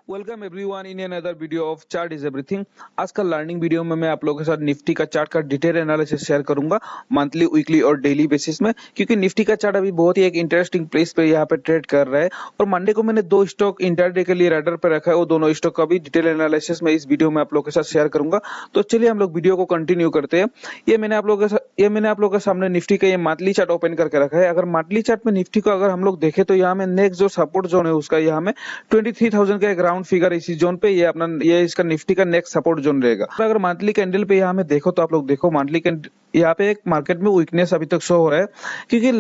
Welcome everyone in another video of chart is everything. आज का learning video में मैं आप लोगों के साथ निफ्टी का चार्ट का डिटेल एनालिसिस शेयर करूंगा मंथली, वीकली और डेली बेसिस में, क्योंकि निफ्टी का चार्ट अभी बहुत ही एक इंटरेस्टिंग प्लेस पे यहाँ पे ट्रेड कर रहा है। और मंडे को मैंने दो स्टॉक इंटरडे के लिए रैडर पे रखा है, वो दोनों स्टॉक का भी डिटेल एनालिसिस में इस वीडियो में आप लोगों के साथ शेयर करूंगा। तो चलिए हम लोग वीडियो को कंटिन्यू करते हैं। ये मैंने आप लोगों के सामने निफ्टी का ये मंथली चार्ट ओपन करके रखा है। अगर मंथली चार्ट में निफ्टी को अगर हम लोग देखें तो यहाँ में नेक्स्ट जो सपोर्ट जोन है उसका यहाँ में 23,000 का एक राउंड फिगर इसी जोन पे ये इसका निफ्टी का नेक्स्ट सपोर्ट जोन रहेगा। अगर मंथली कैंडल पे यहाँ में देखो तो आप लोग देखो मंथली कैंडल यहाँ पे एक मार्केट में वीकनेस अभी तक शो हो रहा है, क्योंकि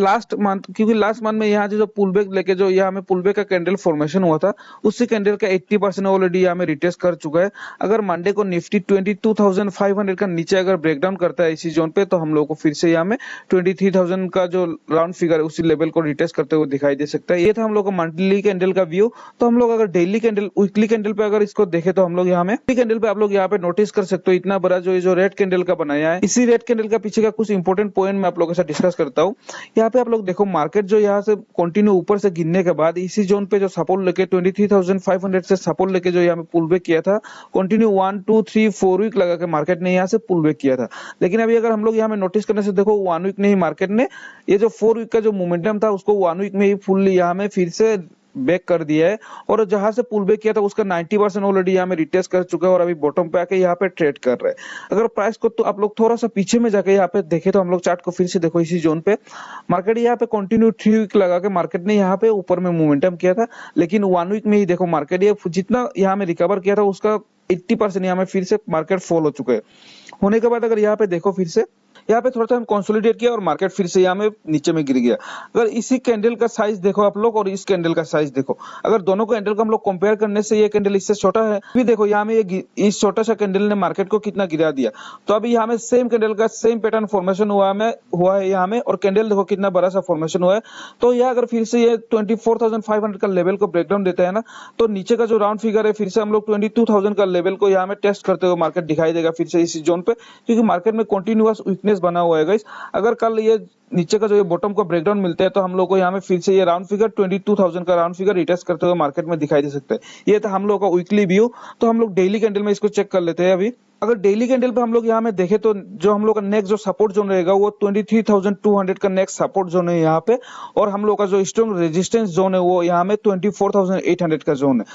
लास्ट मंथ में यहाँ जो पुल बैक लेके जो यहाँ में पुल बैक का कैंडल फॉर्मेशन हुआ था उसी कैंडल का 80% ऑलरेडी यहाँ में रिटेस्ट कर चुका है। अगर मंडे को निफ्टी 22,500 का नीचे अगर ब्रेकडाउन करता है इसी जोन पे तो हम लोग को फिर से यहाँ में 23,000 का जो राउंड फिगर है उसी लेवल को रिटेस्ट करते हुए दिखाई दे सकता है। ये था हम लोग का मंथली कैंडल का व्यू। तो हम लोग अगर डेली कैंडल, वीकली कैंडल पे अगर इसको देखे तो हम लोग यहाँ में कैंडल पे आप लोग यहाँ पे नोटिस कर सकते हो इतना बड़ा जो रेड कैंडल का बनाया है। इसी रेड कैंडल का पीछे का कुछ इंपॉर्टेंट पॉइंट मैं आप लोगों के साथ डिस्कस करता हूँ। यहाँ पे आप लोग देखो मार्केट जो यहाँ से कंटिन्यू ऊपर से गिरने के बाद इसी जोन पे जो सपोर्ट लेके 23,500 से सपोर्ट लेके जो यहाँ पे पुल बैक किया था, कंटिन्यू 1 2 3 4 वीक लगा के मार्केट ने यहाँ से पुल बैक किया था। लेकिन अभी अगर हम लोग यहाँ में नोटिस करने से देखो 1 वीक में ही मार्केट ने ये जो 4 वीक का जो मोमेंटम था उसको 1 वीक में ही फुल्ली यहाँ में फिर से बैक कर दिया है। और जहां से पुल बैक किया था उसका 90% ऑलरेडी यहाँ में रिटेस्ट कर चुका है और अभी बॉटम पे आके यहाँ पे ट्रेड कर रहे हैं। अगर प्राइस को तो आप लोग थोड़ा सा पीछे में जाके यहाँ पे देखे तो हम लोग चार्ट को फिर से देखो इसी जोन पे मार्केट यहाँ पे कंटिन्यू 3 वीक लगा के मार्केट ने यहाँ पे ऊपर में मोमेंटम किया था, लेकिन 1 वीक में ही देखो मार्केट ये जितना यहाँ में रिकवर किया था उसका 80% यहाँ में फिर से मार्केट फॉल हो चुका है। होने के बाद अगर यहाँ पे देखो फिर से यहाँ पे थोड़ा सा हम कंसोलिडेट किया और मार्केट फिर से यहाँ में नीचे में गिर गया। अगर इसी कैंडल का साइज देखो आप लोग और इस कैंडल का साइज देखो, अगर दोनों कैंडल को हम लोग कंपेयर करने से ये कैंडल इससे छोटा है, भी देखो यहाँ में ये इस छोटा सा कैंडल ने मार्केट को कितना गिरा दिया। तो अभी यहाँ में सेम कैंडल का सेम पैटर्न फॉर्मेशन हुआ है यहाँ में, और कैंडल देखो कितना बड़ा सा फॉर्मेशन हुआ है। तो यह अगर फिर से ये 24,500 का लेवल को ब्रेकडाउन देता है ना, तो नीचे का जो राउंड फिगर है फिर से हम लोग 22,000 का लेवल को यहाँ में टेस्ट करते हुए मार्केट दिखाई देगा फिर से इसी जोन पे, क्योंकि मार्केट में कंटिन्यूअस वीकनेस बना हुआ है गाइस। अगर कल ये नीचे का जो ये बॉटम का ब्रेकडाउन मिलता है तो हम लोग को यहाँ में फिर से ये राउंड फिगर 22,000 का राउंड फिगर रिटेस्ट करते हुए मार्केट में दिखाई दे सकता है। ये था हम लोग का वीकली व्यू। तो हम लोग डेली कैंडल में इसको चेक कर लेते हैं। अभी अगर डेली कैंडल पे हम लोग यहाँ में देखें तो जो हम लोग का नेक्स्ट जो सपोर्ट जोन रहेगा वो 23,200 का नेक्स्ट सपोर्ट जोन है यहाँ पे, और हम लोग का जो स्ट्रॉन्ग रेजिस्टेंस जोन है वो यहाँ में 24,800 का जोन है।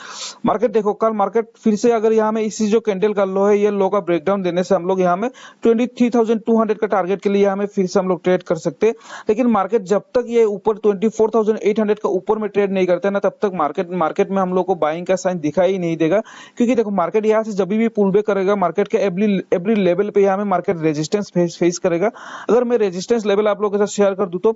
मार्केट देखो कल मार्केट फिर से अगर यहाँ में इसी जो कैंडल का लो है ये लो का ब्रेकडाउन देने से हम लोग यहाँ में 23,200 का टारगेट के लिए यहाँ में फिर से हम लोग ट्रेड कर सकते हैं। लेकिन मार्केट जब तक ये ऊपर 24,800 का ऊपर में ट्रेड नहीं करता है ना, तब तक मार्केट में हम लोग को बाइंग का साइन दिखाई ही नहीं देगा। क्योंकि देखो मार्केट यहाँ से जब भी पुल बैक करेगा मार्केट के एवरी लेवल पे यहाँ में मार्केट रेजिस्टेंस फेस करेगा। अगर मैं रेजिस्टेंस लेवल आप लोगों के साथ शेयर कर दूं तो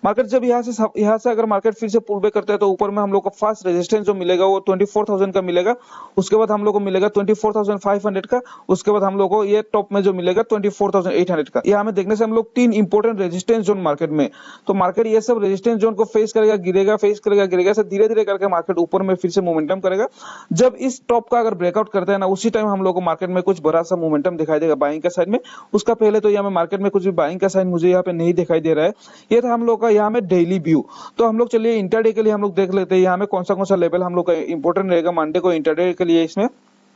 मार्केट जब यहाँ से अगर मार्केट फिर से पुल बैक करता है तो ऊपर में हम लोग को फर्स्ट रेजिस्टेंस जो मिलेगा वो 24,000 का मिलेगा, उसके बाद हम लोग को मिलेगा 24,500 का, उसके बाद हम लोग को ये टॉप में जो मिलेगा 24,800 का। यहाँ में देखने से हम लोग 3 इंपॉर्टेंट रेजिस्टेंस जोन मार्केट में, तो मार्केट ये सब रेजिस्टेंस जोन को फेस करेगा, गिरेगा से धीरे धीरे करके मार्केट ऊपर में फिर से मोमेंटम करेगा। जब इस टॉप का अगर ब्रेकआउट करता है ना उसी टाइम हम लोग को मार्केट में कुछ बड़ा सा मोमेंटम दिखाई देगा बाइंग का साइड में। उसका पहले तो यहाँ में मार्केट में कुछ भी बाइंग का साइन मुझे यहाँ पे नहीं दिखाई दे रहा है। ये था हम लोग का यहाँ में डेली व्यू। तो हम लोग चलिए इंटरडे के लिए हम लोग देख लेते हैं यहाँ में कौन सा लेवल हम लोग का इंपॉर्टेंट रहेगा मंडे को इंटरडे के लिए। इसमें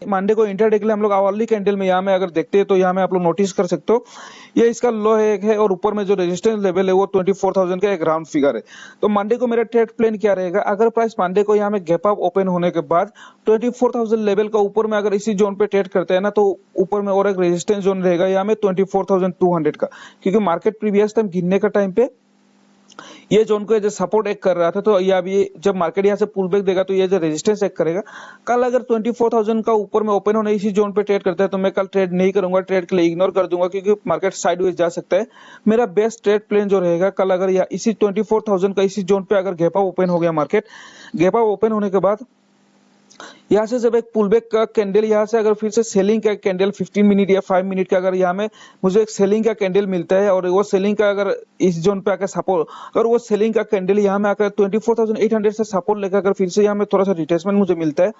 मंडे को इंटरडे के लिए हम लोग आवरली कैंडल में यहाँ में अगर देखते हैं तो यहाँ में आप लोग नोटिस कर सकते हो ये इसका लो है एक है, और ऊपर में जो रेजिस्टेंस लेवल है वो 24,000 का एक राउंड फिगर है। तो मंडे को मेरा ट्रेड प्लान क्या रहेगा, अगर प्राइस मंडे को यहाँ में गैप अप ओपन होने के बाद 24,000 लेवल का ऊपर में अगर इसी जोन पे ट्रेड करते हैं ना तो ऊपर में और एक रेजिस्टेंस जोन रहेगा यहाँ में 24,200 का, क्योंकि मार्केट प्रीवियस टाइम गिरने का टाइम पे ये जोन को जो सपोर्ट एक कर रहा था, तो ये अभी जब मार्केट यहाँ से पुल बैक देगा तो ये जो रेजिस्टेंस एक करेगा। कल अगर 24,000 का ऊपर में ओपन होने इसी जोन पे ट्रेड करता है तो मैं कल ट्रेड नहीं करूंगा, ट्रेड के लिए इग्नोर कर दूंगा, क्योंकि मार्केट साइडवेज जा सकता है। मेरा बेस्ट ट्रेड प्लान जो रहेगा कल अगर इसी 24,000 का इसी जोन पे अगर गैप अप ओपन हो गया, मार्केट गैप अप ओपन होने के बाद यहाँ से जब एक पुल बैक का कैंडल यहाँ से अगर फिर से सेलिंग का कैंडल 15 मिनट या 5 मिनट का अगर यहाँ में मुझे एक सेलिंग का कैंडल मिलता है और वो सेलिंग का अगर इस जोन पे आकर सपोर्ट, अगर वो सेलिंग का कैंडल यहाँ में आकर 24,800 से सपोर्ट लेकर अगर फिर से यहाँ में थोड़ा सा रिट्रेसमेंट मुझे मिलता है,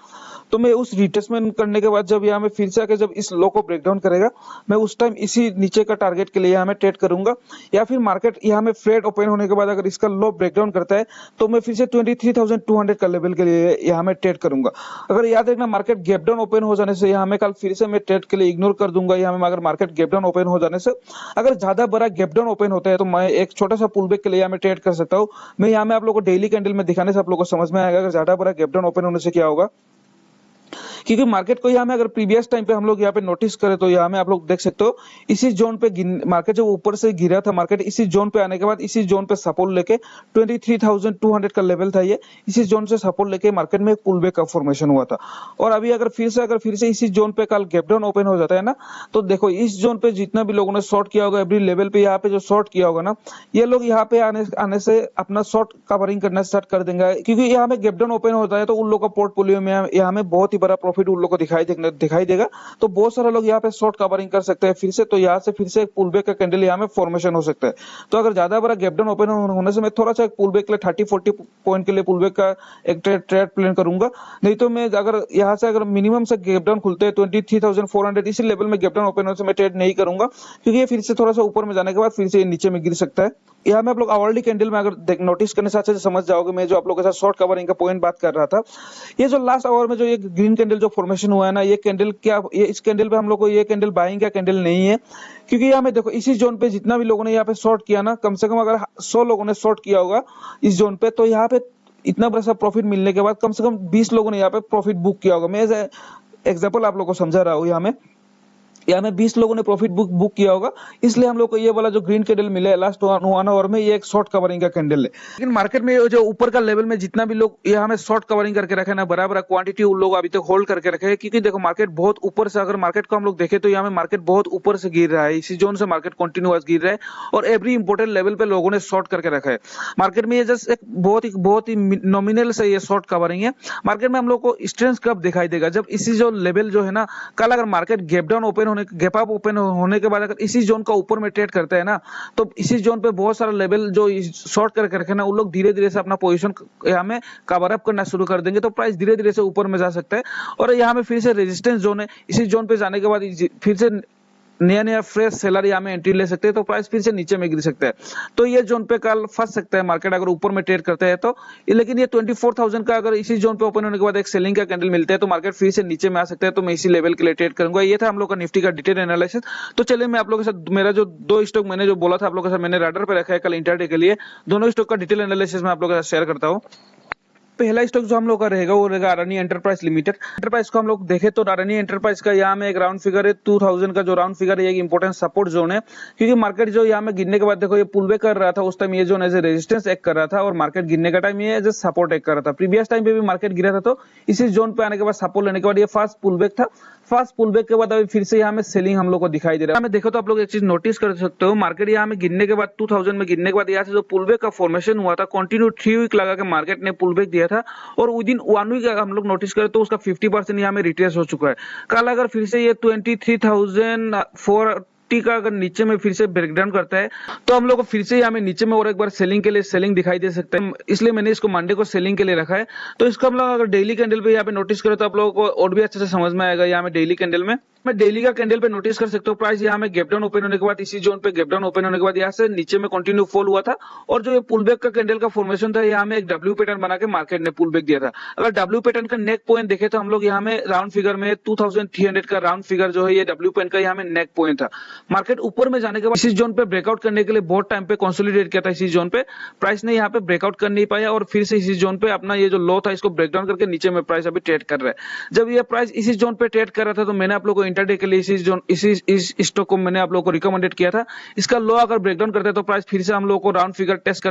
तो मैं उस रिट्रेसमेंट करने के बाद जब यहाँ में फिर से आकर जब इस लो को ब्रेकडाउन करेगा मैं उस टाइम इसी नीचे का टारगेट के लिए यहाँ में ट्रेड करूंगा। या फिर मार्केट यहाँ में फ्लैट ओपन होने के बाद अगर इसका लो ब्रेकडाउन करता है तो मैं फिर से 23,200 का लेवल के लिए यहाँ में ट्रेड करूंगा। अगर याद रखना मार्केट गैप डाउन ओपन हो जाने से यहाँ में कल फिर से मैं ट्रेड के लिए इग्नोर कर दूंगा। यहाँ में अगर मार्केट गैप डाउन ओपन हो जाने से अगर ज्यादा बड़ा गैप डाउन ओपन होता है तो मैं एक छोटा सा पुल बैक के लिए यहाँ में ट्रेड कर सकता हूँ। मैं यहाँ में आप लोगों को डेली कैंडल में दिखाने से आप लोगों को समझ में आएगा अगर ज्यादा बड़ा गैप डाउन ओपन होने से क्या होगा। क्योंकि मार्केट को यहाँ में अगर प्रीवियस टाइम पे हम लोग यहाँ पे नोटिस करें तो यहाँ में आप लोग देख सकते हो इसी जोन पे मार्केट जो ऊपर से गिरा था, मार्केट इसी जोन पे आने के बाद इसी जोन पे सपोर्ट लेके 23,200 का लेवल था ये, इसी जोन से सपोर्ट लेके मार्केट में एक पुल बैक का फॉर्मेशन हुआ था। और अभी अगर फिर से इसी जोन पे कल गैप डाउन ओपन हो जाता है ना, तो देखो इस जोन पे जितना भी लोगों ने शॉर्ट किया होगा एवरी लेवल पे यहाँ पे जो शॉर्ट किया होगा ना, ये लोग यहाँ पे आने से अपना शॉर्ट कवरिंग करना स्टार्ट कर देंगे। क्योंकि यहाँ में गैप डाउन ओपन होता है तो उन लोग का पोर्टफोलियो में यहाँ में बहुत ही बड़ा प्रॉफिट उन लोग को दिखाई देगा। तो बहुत सारे लोग यहाँ पे शॉर्ट कवरिंग कर सकते हैं फिर से, तो यहाँ से फिर से एक पुल बैक का कैंडल यहाँ में फॉर्मेशन हो सकता है। तो अगर ज्यादा बड़ा गैप डाउन ओपन होने से मैं थोड़ा सा पुल बैक के लिए 30-40 पॉइंट के लिए पुल बैक का एक ट्रेड प्लान करूंगा। नहीं तो मैं अगर यहाँ से अगर मिनिमम से गैप डाउन खुलते हैं 23,400 इसी लेवल में गैप डाउन ओपन होने से मैं ट्रेड नहीं करूंगा, क्योंकि ये फिर से थोड़ा सा ऊपर में जाने के बाद फिर से नीचे में गिर सकता है। यहाँ में आप लोग आवरली कैंडल में अगर नोटिस करने से अच्छे से समझ जाओगे, मैं जो आप लोगों के साथ शॉर्ट कवरिंग का पॉइंट बात कर रहा था, ये जो लास्ट आवर में जो ये ग्रीन कैंडल जो फॉर्मेशन हुआ है ना, ये कैंडल क्या, ये इस कैंडल पे हम लोग को ये कैंडल बाइंग का कैंडल नहीं है। क्योंकि यहाँ में देखो इसी जोन पे जितना भी लोगों ने यहाँ पे शॉर्ट किया ना, कम से कम अगर 100 लोगों ने शॉर्ट किया होगा इस जोन पे, तो यहाँ पे इतना बड़ा सा प्रॉफिट मिलने के बाद कम से कम 20 लोगों ने यहाँ पे प्रॉफिट बुक किया होगा। मैं एज एग्जाम्पल आप लोगों को समझा रहा हूँ। यहाँ में 20 लोगों ने प्रॉफिट बुक किया होगा, इसलिए हम लोग को ये वाला जो ग्रीन कैंडल मिला है लास्ट 1 आवर में, ये एक शॉर्ट कवरिंग का कैंडल है। लेकिन मार्केट में जो ऊपर का लेवल में जितना भी लोग यहाँ में शॉर्ट कवरिंग करके रखे ना, बराबर क्वांटिटी उन लोग अभी तक होल्ड करके रखे हैं। क्योंकि देखो मार्केट बहुत ऊपर से, अगर मार्केट को हम लोग देखें तो यहाँ में मार्केट बहुत ऊपर से गिर रहा है, इसी जोन से मार्केट कंटिन्यूअस गिर रहा है और एवरी इंपोर्टेंट लेवल पे लोगों ने शॉर्ट करके रखा है। मार्केट में ये जस्ट एक बहुत ही नॉमिनल से ये शॉर्ट कवरिंग है। मार्केट में हम लोग को स्ट्रेंथ कब दिखाई देगा, जब इसी जो लेवल जो है ना, कल अगर मार्केट गैप डाउन ओपन होने, गैप अप ओपन होने के बाद अगर इसी जोन का ऊपर में ट्रेड करते हैं ना, तो इसी जोन पे बहुत सारा लेवल जो शॉर्ट करके रखे ना, उन लोग धीरे धीरे से अपना पोजीशन यहाँ में कवर अप करना शुरू कर देंगे, तो प्राइस धीरे धीरे से ऊपर में जा सकता है। और यहाँ में फिर से रेजिस्टेंस जोन है, इसी जोन पे जाने के बाद फिर से नया फ्रेश सेलर यहाँ में एंट्री ले सकते हैं, तो प्राइस फिर से नीचे में गिर सकता है। तो ये जोन पे कल फंस सकता है मार्केट अगर ऊपर में ट्रेड करते हैं तो। लेकिन ये 24,000 का अगर इसी जोन पे ओपन होने के बाद एक सेलिंग का कैंडल मिलता है तो मार्केट फिर से नीचे में आ सकता है। तो मैं इसी लेवल के लिए ट्रेड करूंगा। ये था हम लोग का निफ्टी का डिटेल एनालिसिस। तो चलिए मैं आप लोगों के साथ मेरा जो 2 स्टॉक मैंने जो बोला था आप लोगों के साथ, मैंने रडार पे रखा है कल इंटरडे के लिए, दोनों स्टॉक का डिटेल एनालिसिस मैं आप लोगों के साथ शेयर करता हूँ। पहला स्टॉक जो हम लोग का रहेगा वो रहेगा अडानी एंटरप्राइज लिमिटेड। एंटरप्राइज को हम लोग देखें तो अडानी एंटरप्राइज का यहाँ में एक राउंड फिगर है 2000 का, जो राउंड फिगर है एक इंपॉर्टेंट सपोर्ट जोन है। क्योंकि मार्केट जो यहाँ में गिरने के बाद देखो ये पुल बैक कर रहा था, उस टाइम ये जोन एज ए रेजिस्टेंस एक कर रहा था और मार्केट गिरने का टाइम ये एज ए सपोर्ट एक कर रहा था। प्रीवियस टाइम पे भी मार्केट गिरा था, तो इसी जोन पे आने के बाद सपोर्ट लेने के बाद ये फास्ट पुल बैक था। फास्ट पुल बैक के बाद अभी फिर से यहाँ में सेलिंग हम लोग को दिखाई दे रहा है। हमें देखो तो आप लोग एक चीज नोटिस कर सकते हो, मार्केट यहाँ में गिरने के बाद 2000 में गिरने के बाद यहाँ से जो पुल बैक का फॉर्मेशन हुआ था, कंटिन्यू 3 वीक लगा के मार्केट ने पुल बैक दिया था और विद इन 1 वीक हम लोग नोटिस करें तो उसका 50% यहाँ में रिट्रेस हो चुका है। कल अगर फिर से ये 23,440 का अगर नीचे में फिर से ब्रेकडाउन करता है तो हम लोग को फिर से यहाँ में नीचे में और एक बार सेलिंग के लिए सेलिंग दिखाई दे सकता है, इसलिए मैंने इसको मंडे को सेलिंग के लिए रखा है। तो इसको हम लोग अगर डेली कैंडल पे यहाँ पे नोटिस करें तो आप लोगों को और भी अच्छे से समझ में आएगा। यहाँ में डेली कैंडल में मैं डेली का कैंडल पे नोटिस कर सकता हूँ प्राइस यहाँ में गैप डाउन ओपन होने के बाद इसी जोन पे गैप डाउन ओपन होने के बाद यहाँ से नीचे में कंटिन्यू फॉल हुआ था और जो ये पुल बैक का कैंडल का फॉर्मेशन था, यहाँ में एक डब्ल्यू पैटर्न बना के मार्केट ने पुल बैक दिया था। अगर डब्ल्यू पैटर्न का नेक पॉइंट देखे तो हम लोग यहाँ में राउंड फिगर में 2300 का राउंड फिगर जो है ये डब्ल्यू पैटर्न का यहाँ में नेक पॉइंट था। मार्केट ऊपर में जाने के बाद इसी जोन पे ब्रेकआउट करने के लिए बहुत टाइम पे कंसोलिडेट किया था, इसी जोन पे प्राइस ने यहाँ पे ब्रेकआउट कर नहीं पाया और फिर से इसी जोन पे अपना ये जो लो था इसको ब्रेकडाउन करके नीचे में प्राइस अभी ट्रेड कर रहा है। जब ये प्राइस इसी जोन पे ट्रेड कर रहा था तो मैंने आप लोगों को इंटरडे के लिए इस स्टॉक को मैंने आप लोगों को रिकमेंडेड किया था। इसका लो अगर ब्रेकडाउन करते हैं तो प्राइस फिर से हम लोगों को राउंड फिगर टेस्ट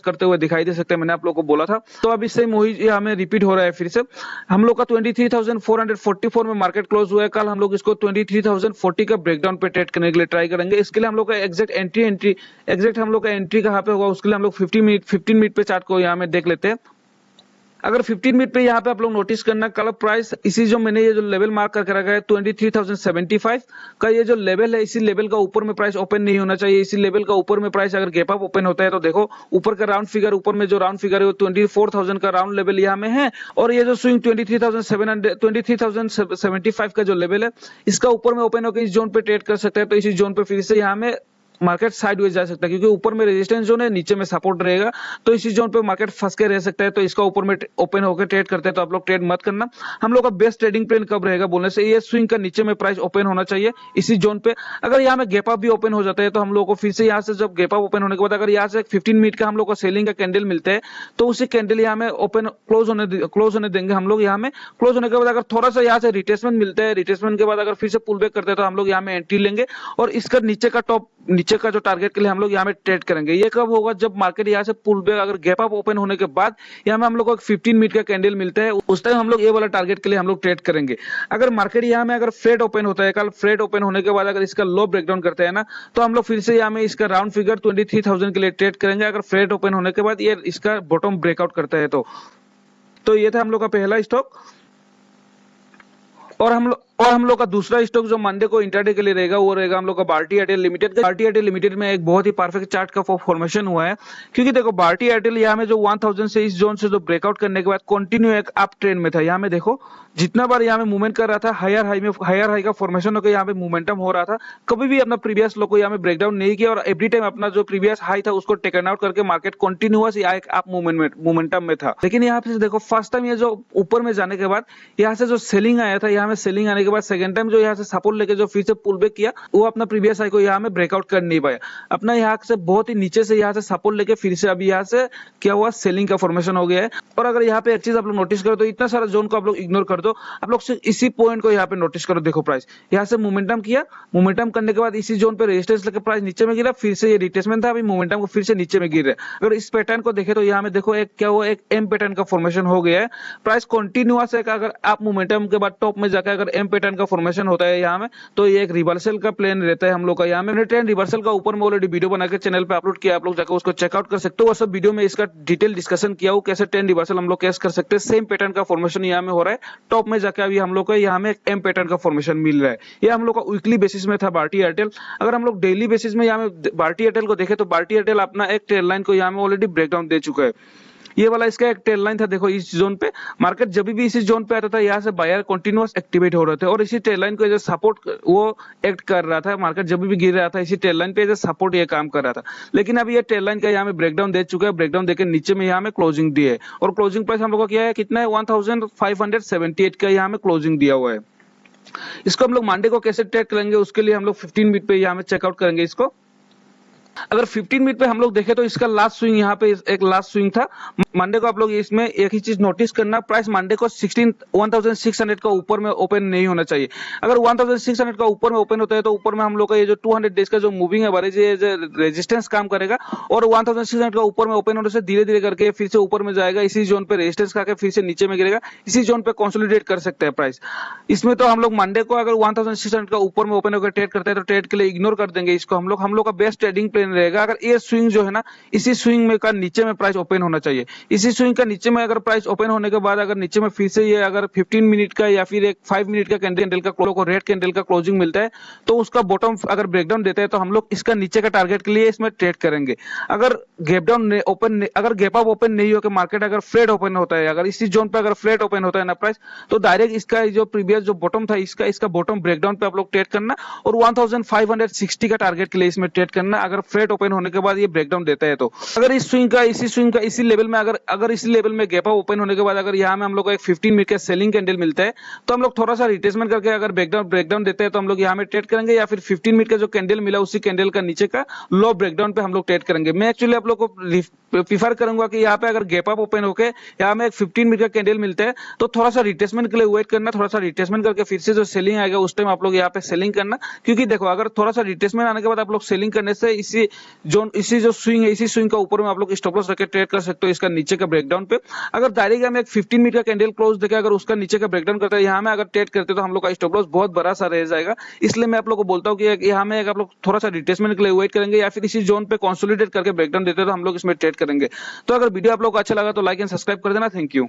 करते हुए दिखाई दे सकते हैं, मैंने आप लोगों को बोला था। तो अभी सेम वही हमें रिपीट हो रहा है। फिर से हम लोग का 23,444 में मार्केट क्लोज हुआ है। कल हम लोग इसको 23,040 का ब्रेकडाउन पे ट्रेड करने के लिए ट्राई करेंगे। इसके लिए हम लोग का एग्जैक्ट हम लोग का एंट्री कहाँ पे होगा उसके लिए हम लोग 15 मिनट पे चार्ट को यहाँ में देख लेते हैं। अगर 15 मिनट पे यहाँ पे आप लोग नोटिस करना, कल प्राइस इसी जो मैंने ये जो लेवल मार्क करके रखा है 23,075 का ये जो लेवल है, इसी लेवल का ऊपर में प्राइस ओपन नहीं होना चाहिए। इसी लेवल का ऊपर में प्राइस अगर गैप अप ओपन होता है तो देखो ऊपर का राउंड फिगर, ऊपर में जो राउंड फिगर है वो 24,000 का राउंड लेवल यहाँ में है और ये जो स्विंग 23,075 का जो लेवल है इसका ऊपर में ओपन होकर इस जोन पे ट्रेड कर सकते हैं। तो इसी जोन पे फिर से यहाँ में मार्केट साइडवेज जा सकता है, क्योंकि ऊपर में रेजिस्टेंस जोन है, नीचे में सपोर्ट रहेगा, तो इसी जोन पे मार्केट फंस के रह सकता है। तो इसका ऊपर में ओपन होकर ट्रेड करते हैं तो आप लोग ट्रेड मत करना। हम लोग का बेस्ट ट्रेडिंग प्लान कब रहेगा बोलने से, ये स्विंग का नीचे में प्राइस ओपन होना चाहिए इसी जोन पे। अगर यहाँ में गैप अप भी ओपन हो जाता है तो हम लोग को फिर से यहाँ से जब गैप अप ओपन होने के बाद अगर यहाँ से 15 मिनट का हम लोग को सेलिंग का कैंडल मिलता है तो उसी कैंडल यहाँ में ओपन क्लोज होने देंगे हम लोग। यहाँ में क्लोज होने के बाद अगर थोड़ा सा यहाँ से रिट्रेसमेंट मिलता है, रिट्रेसमेंट के बाद अगर फिर से पुल बैक करते हैं तो हम लोग यहाँ में एंट्री लेंगे और इसका नीचे का जो टारगेट के लिए हम लोग यहाँ में ट्रेड करेंगे। ये कब होगा, जब मार्केट यहाँ से पुल बैक अगर गैप अप ओपन होने के बाद यहाँ में हम लोग को 15 मिनट का कैंडल मिलता है, उस टाइम हम लोग ये वाला टारगेट के लिए हम लोग ट्रेड करेंगे। अगर मार्केट यहाँ में अगर फ्लैट ओपन होता है, कल फ्लैट ओपन होने के बाद अगर इसका लो ब्रेकडाउन करते हैं ना, तो हम लोग फिर से यहाँ में इसका राउंड फिगर 23,000 के लिए ट्रेड करेंगे। अगर फ्लैट ओपन होने के बाद ये इसका बॉटम ब्रेकआउट करता है तो ये था हम लोग का पहला स्टॉक। और हम लोग का दूसरा स्टॉक जो मंडे को इंट्राडे के लिए रहेगा वो रहेगा हम लोग का भारतीय एयरटेल लिमिटेड का। भारतीय एयरटेल लिमिटेड में एक बहुत ही परफेक्ट चार्ट का फॉर्मेशन हुआ है, क्योंकि देखो भारतीय एयरटेल यहाँ में जो 1000 से इस जोन से जो ब्रेकआउट करने के बाद कंटिन्यू एक अप ट्रेंड में था। यहाँ में देखो जितना बार यहाँ में मूवमेंट कर रहा था, हायर हाई का फॉर्मेशन होकर यहाँ पे मूवमेंटम हो रहा था, कभी भी अपना प्रीवियस लो को यहाँ में ब्रेकडाउन नहीं किया और एवरी टाइम अपना जो प्रीवियस हाई था उसको टेकन आउट करके मार्केट कंटिन्यूअस एक अप मोमेंटम में था। लेकिन यहाँ पे देखो फर्स्ट टाइम ये जो ऊपर में जाने के बाद यहाँ से जो सेलिंग आया था, यहाँ में सेलिंग आने के बाद सेकंड टाइम जो यहाँ से सपोर्ट लेके जो फिर से पुल बैक किया, वो अपना प्रीवियस हाई को यहाँ में ब्रेकआउट कर नहीं पाया। अपना यहाँ से बहुत ही नीचे से यहाँ से सपोर्ट लेके फिर से अभी यहाँ से क्या हुआ, सेलिंग का फॉर्मेशन हो गया है। और अगर यहाँ पे एक चीज आप लोग नोटिस करो तो इतना सारा जोन को आप लोग इग्नोर कर दो, आप लोग सिर्फ इसी पॉइंट को यहाँ पे नोटिस करो। देखो प्राइस यहाँ से मोमेंटम किया, मोमेंटम करने के बाद इसी जोन पे रेजिस्टेंस लेके प्राइस नीचे में गिरा, फिर से ये रिट्रेसमेंट था, अभी मोमेंटम को फिर से नीचे में गिर रहा है। अगर इस पैटर्न को देखे तो यहाँ में देखो एक क्या हुआ, एक एम पैटर्न का फॉर्मेशन हो गया है। प्राइस कंटिन्यूअस है, अगर आप मोमेंटम के बाद टॉप में जाकर अगर एम पैटर्न का फॉर्मेशन होता है यहाँ में, तो ये एक रिवर्सल का प्लान रहता है हम लोग का। यहाँ में ट्रेंड रिवर्सल का ऊपर में ऑलरेडी वीडियो बना के चैनल पे अपलोड किया, आप लोग जाकर उसको चेकआउट कर सकते हो। वो सब वीडियो में इसका डिटेल डिस्कशन किया हो, कैसे ट्रेंड रिवर्सल हम लोग कैसे कर सकते हैं। सेम पैटर्न का फॉर्मेशन यहाँ में हो रहा है, टॉप में जाकर अभी हम लोग को यहाँ में एक एम पैटर्न का फॉर्मेशन मिल रहा है। ये हम लोग का वीकली बेसिस में था भारतीय एयरटेल। अगर हम लोग डेली बेसिस में यहाँ में भारतीय एयरटेल को देखें तो भारतीय एयरटेल अपना एक ट्रेड लाइन को यहाँ में ऑलरेडी ब्रेकडाउन दे चुका है। ये वाला इसका एक ट्रेड लाइन था, देखो इस जोन पे मार्केट जब भी इसी जोन पे आता था यहाँ से बायर कंटिन्यूअस एक्टिवेट हो रहे थे और इसी ट्रेड लाइन को एज सपोर्ट वो एक्ट कर रहा था। मार्केट जब भी गिर रहा था इसी ट्रेड लाइन पे एज सपोर्ट ये काम कर रहा था। लेकिन अभी ये ट्रेड लाइन का यहाँ में ब्रेकडाउन दे चुका है, ब्रेकडाउन देकर नीचे में यहाँ में क्लोजिंग दी है और क्लोजिंग प्राइस हम लोग का क्या है, कितना है, 1578 का यहाँ में क्लोजिंग दिया हुआ है। इसको हम लोग मंडे को कैसे ट्रेड करेंगे उसके लिए हम लोग 15 मिनट पे यहाँ में चेकआउट करेंगे इसको। अगर 15 मिनट पे हम लोग देखें तो इसका लास्ट स्विंग यहाँ पे एक लास्ट स्विंग था मंडे को। आप लोग इसमें एक ही चीज नोटिस करना, प्राइस मंडे को 1600 का ऊपर में ओपन नहीं होना चाहिए। अगर 1600 का ऊपर में ओपन होता है तो ऊपर में हम लोग का ये जो 200 डेज का जो मूविंग एवरेज है रेजिस्टेंस काम करेगा और 1600 का ऊपर में ओपन होने से धीरे धीरे करके फिर से ऊपर में जाएगा, इसी जोन पे रेजिस्टेंस खाके फिर से नीचे में गिरेगा, इसी जोन पे कंसोलिडेट कर सकते हैं प्राइस। इसमें तो हम लोग मंडे को अगर 1600 का ऊपर में ओपन होकर ट्रेड करते हैं तो ट्रेड के लिए इग्नोर कर देंगे इसको। हम लोग का बेस्ट ट्रेडिंग प्लान रहेगा, अगर ये स्विंग जो है ना, इसी स्विंग में का नीचे में प्राइस ओपन होना चाहिए। इसी स्विंग का नीचे में अगर प्राइस ओपन होने के बाद अगर नीचे में फिर से ये अगर 15 मिनट का या फिर एक 5 मिनट का कैंडल का को रेड कैंडल का क्लोजिंग मिलता है तो उसका बॉटम अगर ब्रेकडाउन देता है तो हम लोग इसका नीचे का टारगेट के लिए इसमें ट्रेड करेंगे। अगर गैप डाउन ओपन अगर गैप अप ओपन नहीं होकर मार्केट अगर फ्लैट ओपन होता है, अगर इसी जोन पे अगर फ्लैट ओपन होता है ना प्राइस, तो डायरेक्ट इसका जो प्रीवियस जो बॉटम था इसका बॉटम ब्रेकडाउन पे आप लोग ट्रेड करना और 1560 का टारगेट के लिए इसमें ट्रेड करना। अगर फ्लैट ओपन होने के बाद ये ब्रेकडाउन देता है तो अगर इस स्विंग का इसी लेवल में अगर इसी लेवल में गैप अप ओपन होने के बाद अगर यहाँ में हम लोग को एक 15 मिनट का सेलिंग कैंडल मिलता है तो हम लोग थोड़ा सा रिट्रेसमेंट करके अगर ब्रेकडाउन देते हैं तो हम लोग यहाँ में ट्रेड करेंगे, या फिर 15 मिनट का जो कैंडल मिला उसी कैंडल का नीचे का लो ब्रेकडाउन पे हम लोग ट्रेड करेंगे। मैं एक्चुअली आप लोग को प्रीफर करूंगा कि यहाँ पे अगर गैप अप ओपन होके यहाँ में एक 15 मिनट का कैंडल मिलता है तो थोड़ा सा रिट्रेसमेंट के लिए वेट करना, थोड़ा सा रिट्रेसमेंट करके फिर से जो सेलिंग आएगा उस टाइम आप लोग यहाँ पे सेलिंग करना। क्योंकि देखो अगर थोड़ा सा रिट्रेसमेंट आने के बाद आप लोग सेलिंग करने से इसी जो स्विंग है इसी स्विंग का ऊपर में आप लोग स्टॉप लॉस रख के ट्रेड कर सकते हो इसका नीचे का ब्रेकडाउन पे। अगर डायरेक्ट हमें एक 15 मिनट का कैंडल क्लोज देके अगर उसका नीचे का ब्रेकडाउन करते हैं यहाँ में अगर ट्रेड करते तो हम लोग का स्टॉप लॉस बहुत बड़ा सा रह जाएगा। इसलिए मैं आप लोग को बोलता हूँ कि यहाँ में आप लोग थोड़ा सा रिट्रेसमेंट के लिए वेट करेंगे या फिर इसी जोन पे कंसोलिडेट करके ब्रेकडाउन देते तो हम लोग इसमें ट्रेड करेंगे। तो अगर वीडियो आप लोग को अच्छा लगा तो लाइक एंड सब्सक्राइब कर देना। Thank you.